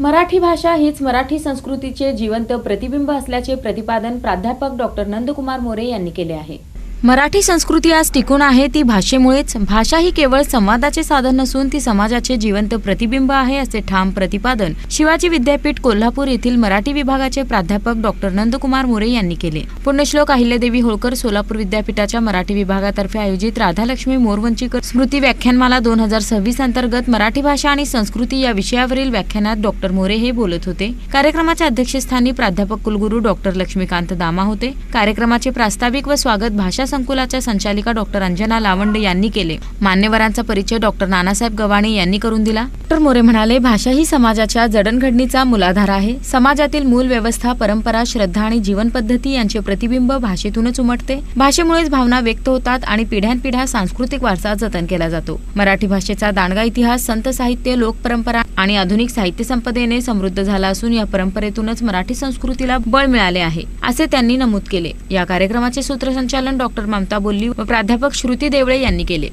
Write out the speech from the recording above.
मराठी भाषा हीच मराठी संस्कृतीचे जिवंत प्रतिबिंब असल्याचे प्रतिपादन प्राध्यापक डॉक्टर नंदकुमार मोरे यांनी केले आहे। मराठी संस्कृती आज टिकून आहे ती भाषेमुळेच। भाषा ही केवळ संवादाचे साधन नसून ती समाजाचे जिवंत प्रतिबिंब आहे, असे ठाम प्रतिपादन शिवाजी विद्यापीठ कोल्हापूर येथील मराठी विभागाचे प्राध्यापक डॉक्टर नंदकुमार मोरे यांनी केले। पुण्यश्लोक अहिल्यादेवी होळकर सोलापूर विद्यापीठाच्या मराठी विभागातर्फे आयोजित राधालक्ष्मी मोरवंचीकर स्मृती व्याख्यानमाला 2026 अंतर्गत मराठी भाषा आणि संस्कृती या विषयावरील व्याख्यानात डॉक्टर मोरे हे बोलत होते। कार्यक्रमाच्या अध्यक्षस्थानी प्राध्यापक कुलगुरू डॉक्टर लक्ष्मीकांत दामा होते। कार्यक्रमाचे प्रास्ताविक व स्वागत भाषा संकुलाच्या संचालिका डॉक्टर अंजना लावंड यांनी केले। मान्यवरांचा परिचय डॉक्टर नानासाहेब गव्हाणे यांनी करून दिला। डॉक्टर मोरे म्हणाले, भाषा ही समाजाच्या जडणघडणीचा मूलाधार आहे। समाजातील मूल व्यवस्था, परंपरा, श्रद्धा आणि जीवन पद्धती यांचे प्रतिबिंब भाषेतूनच उमटते। भाषेमुळेच भावना व्यक्त होतात आणि पिढ्यानपिढ्या सांस्कृतिक वारसा जतन केला जातो। मराठी भाषेचा दांडगा इतिहास, संत साहित्य, लोकपरंपरा आणि आधुनिक साहित्य संपदेने समृद्ध झाला असून या परंपरेतूनच मराठी संस्कृतीला बळ मिळाले आहे, असे त्यांनी नमूद केले। या कार्यक्रमाचे सूत्रसंचालन डॉक्टर ममता बोल्ली व प्राध्यापक श्रुती देवळे यांनी केले।